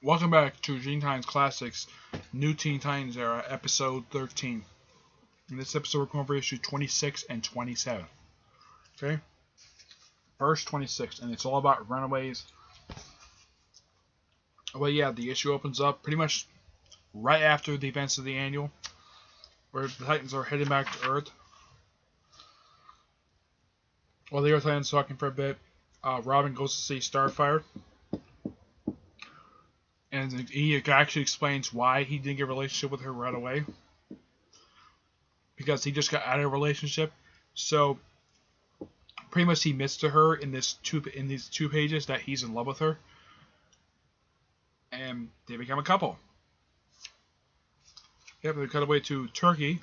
Welcome back to Teen Titans Classics, New Teen Titans Era, Episode 13. In this episode, we're going over issue 26 and 27. Okay? Verse 26, and it's all about runaways. Well, yeah, the issue opens up pretty much right after the events of the annual, where the Titans are heading back to Earth. While the Earth Titans talking for a bit, Robin goes to see Starfire. And he actually explains why he didn't get a relationship with her right away. Because he just got out of a relationship. So, pretty much he admits to her in these 2 pages that he's in love with her. And they become a couple. Yep, they cut away to Turkey.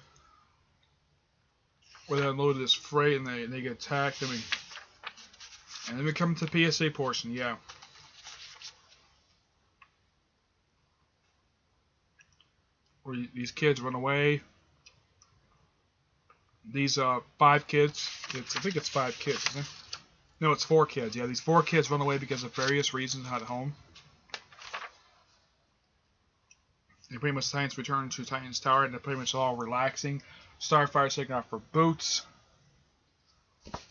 Where they unloaded this freight and they get attacked. And then we come to the PSA portion, yeah. Where these kids run away. These 5 kids. I think it's 5 kids, isn't it? No, it's 4 kids. Yeah, these 4 kids run away because of various reasons at home. And pretty much Titans return to Titans Tower and they're pretty much all relaxing. Starfire's taking off her boots.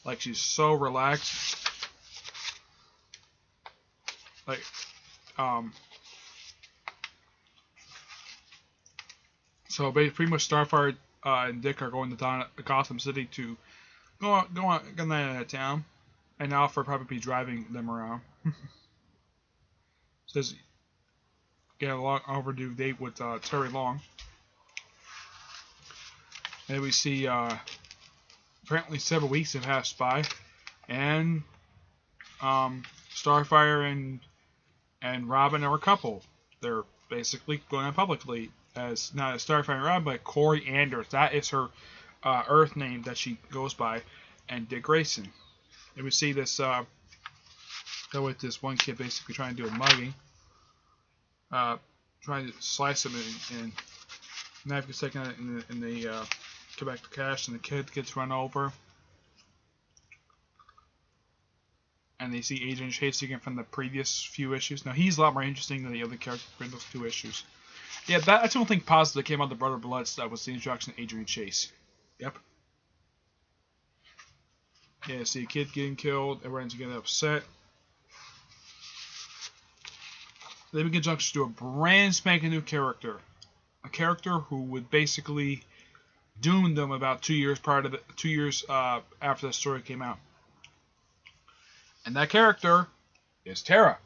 Like she's so relaxed. Like, So pretty much Starfire and Dick are going to Gotham City to go on out of town, and Alfred will probably be driving them around. Says get a long overdue date with Terry Long. And we see apparently several weeks have passed by, and Starfire and Robin are a couple. They're basically going out publicly. As not as Starfire and Robin, but Corey Anders. That is her Earth name that she goes by, and Dick Grayson. And we see this go with this one kid basically trying to do a mugging, trying to slice him and knife gets taken out in the come back to cash, and the kid gets run over. And they see Adrian Chase again from the previous few issues. Now he's a lot more interesting than the other characters in those 2 issues. Yeah, that's the only thing positive that came out of the Brother Bloods. That was the introduction of Adrian Chase. Yep. Yeah, see a kid getting killed. Everyone's getting upset. They begin introduction to a brand spanking new character. A character who would basically doom them about 2 years after the story came out. And that character is Tara.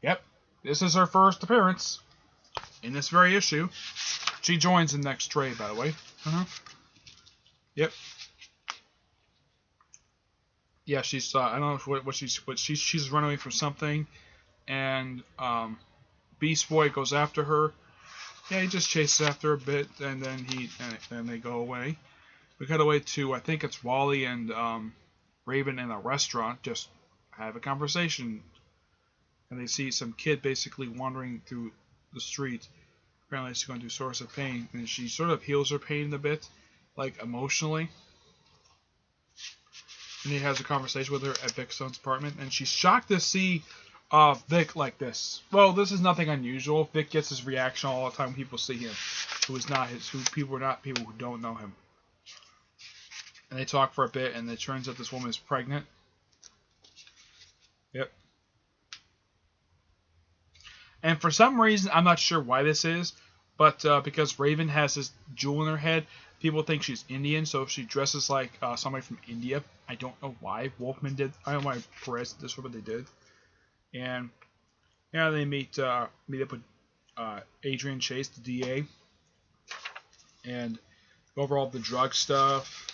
Yep. This is her first appearance in this very issue. She joins the next trade, by the way. Yep. Yeah, she's I don't know what she's running away from something, and Beast Boy goes after her. Yeah, he just chases after her a bit, and then they go away. We cut away to I think it's Wally and Raven in a restaurant, just have a conversation, and they see some kid basically wandering through the street. Apparently she's going through source of pain, and she sort of heals her pain a bit, like emotionally. And he has a conversation with her at Vic's son's apartment, and she's shocked to see Vic like this. Well, this is nothing unusual. Vic gets his reaction all the time when people see him, people who don't know him. And they talk for a bit, and it turns out this woman is pregnant. Yep. And for some reason, I'm not sure why this is, but because Raven has this jewel in her head, people think she's Indian, so she dresses like somebody from India. I don't know why Wolfman did. I don't know why Perez did this, but they did. And yeah, they meet up with Adrian Chase, the DA, and go over all the drug stuff.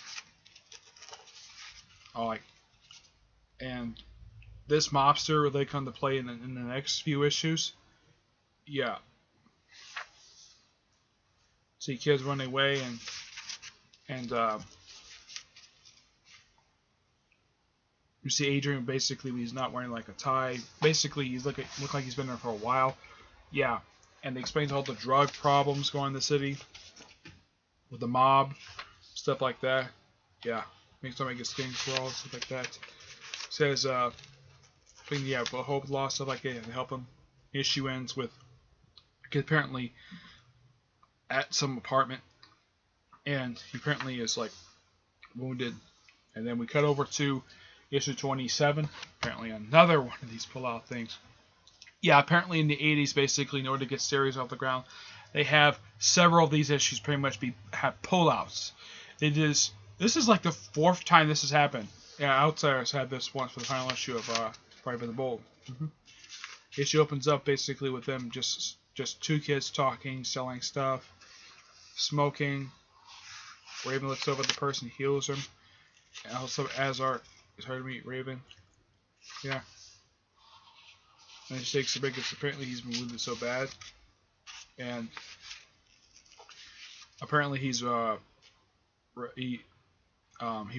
And this mobster they come to play in the next few issues. Yeah. See kids running away and you see Adrian basically he's not wearing like a tie. Basically he's look like he's been there for a while. Yeah. And they explain all the drug problems going in the city with the mob, stuff like that. Yeah. Makes somebody get skin crawl, stuff like that. Says yeah, but hope lost stuff like that to help him. Issue ends with apparently at some apartment, and he apparently is like wounded. And then we cut over to issue 27. Apparently another one of these pull-out things. Yeah, apparently in the 80s, basically, in order to get series off the ground, they have several of these issues pretty much have pull-outs. This is like the 4th time this has happened. Yeah, Outsiders had this once for the final issue of Brave and the Bold. Issue opens up basically with them just 2 kids talking, selling stuff, smoking. Raven looks over at the person, heals him. And also Azar is hard to meet Raven. Yeah. And she takes a break because apparently he's been wounded so bad. And apparently he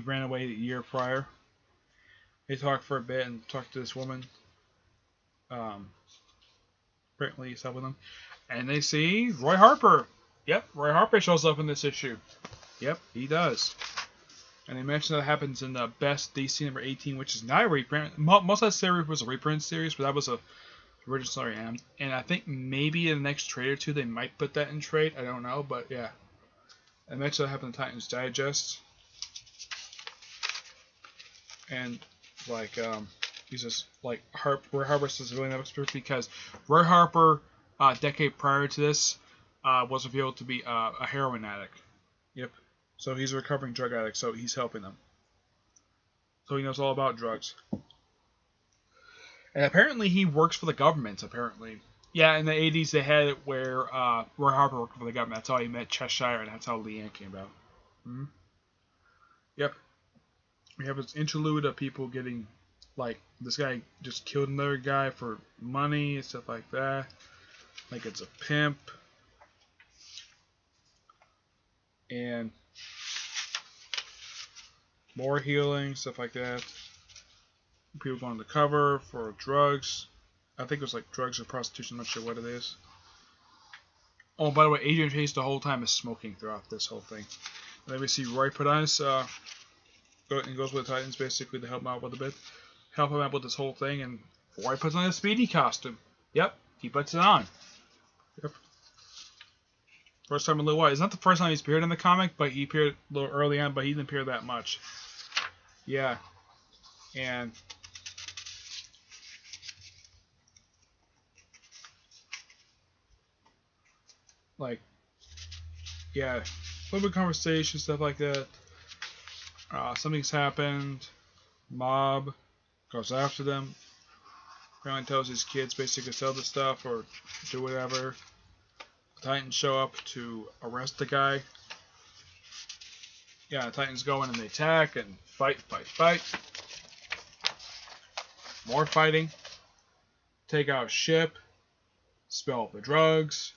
ran away the year prior. They talked for a bit and talked to this woman. Apparently he's helping them. And they see Roy Harper. Yep, Roy Harper shows up in this issue. Yep, he does. And they mentioned that happens in the Best DC number 18, which is not a reprint. Most of that series was a reprint series, but that was a original story. And I think maybe in the next trade or two they might put that in trade. I don't know, but yeah. I mentioned that happened in Titans Digest. And like he's just like Roy Harper says really never expert because Roy Harper a decade prior to this was revealed to be a heroin addict. Yep. So he's a recovering drug addict, so he's helping them. So he knows all about drugs. And apparently he works for the government, apparently. Yeah, in the 80s they had it where Roy Harper worked for the government. That's how he met Cheshire, and that's how Leanne came about. Yep. We have this interlude of people getting, like, this guy just killed another guy for money and stuff like that. Like it's a pimp. And more healing, stuff like that. People going undercover for drugs. I think it was like drugs or prostitution, I'm not sure what it is. Oh, by the way, Adrian Chase the whole time is smoking throughout this whole thing. And then we see Roy Pudice and goes with the Titans basically to help him out with a bit. Help him out with this whole thing, and Roy puts on a Speedy costume. Yep, he puts it on. Yep. First time in a little while. It's not the first time he's appeared in the comic, but he appeared a little early on, but he didn't appear that much. Yeah. And like, yeah, a little bit of conversation, stuff like that. Something's happened. Mob goes after them. Apparently tells his kids basically sell the stuff or do whatever. The Titans show up to arrest the guy. Yeah, the Titans go in and they attack and fight. More fighting. Take out a ship. Spill up the drugs.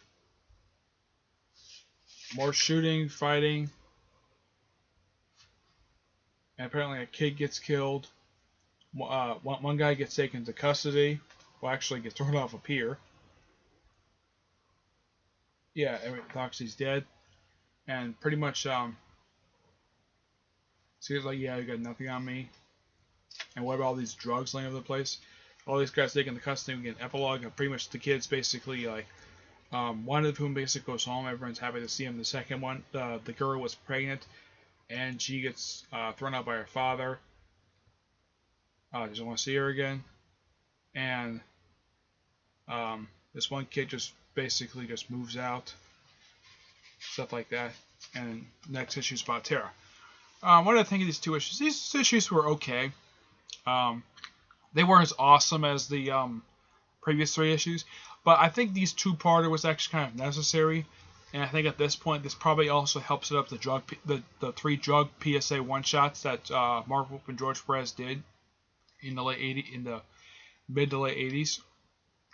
More shooting, fighting. And apparently a kid gets killed. One guy gets taken into custody. Well, actually gets thrown off a pier. Yeah, everyone thinks he's dead. And pretty much, seems like, yeah, you got nothing on me. And what about all these drugs laying over the place? All these guys taken into custody, we get an epilogue of pretty much the kids basically, like, one of whom basically goes home. Everyone's happy to see him. The second one, the girl was pregnant, and she gets thrown out by her father. Doesn't want to see her again. And this one kid just basically just moves out. Stuff like that. And next issue is about Tara. What did I think of these 2 issues? These issues were okay. They weren't as awesome as the previous 3 issues. But I think these 2-parter was actually kind of necessary. And I think at this point, this probably also helps set up the 3 drug PSA one-shots that Mark Wolf and George Perez did in the mid to late 80s.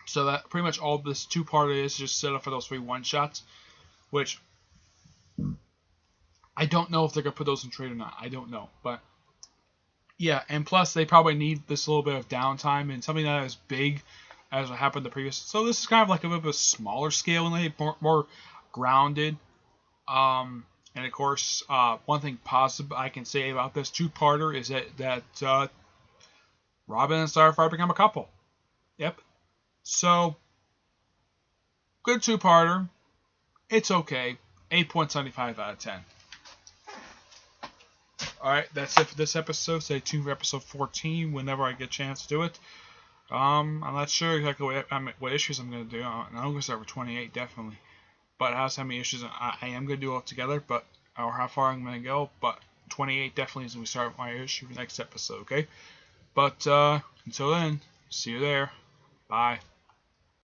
So that pretty much all this 2-parter is just set up for those 3 one-shots, which I don't know if they're gonna put those in trade or not. I don't know, but yeah. And plus, they probably need this little bit of downtime and something that is big as what happened the previous. So this is kind of like a bit of a smaller scale and more grounded. And of course, one thing positive I can say about this 2-parter is that Robin and Starfire become a couple. Yep. So Good two-parter. It's okay. 8.75 out of 10. Alright, that's it for this episode. Stay tuned for episode 14 whenever I get a chance to do it. I'm not sure exactly what issues I'm going to do. I'm going to start with 28, definitely. But how many issues I am going to do altogether, or how far I'm going to go. But 28 definitely is when we start my issue next episode, okay? But until then, see you there. Bye.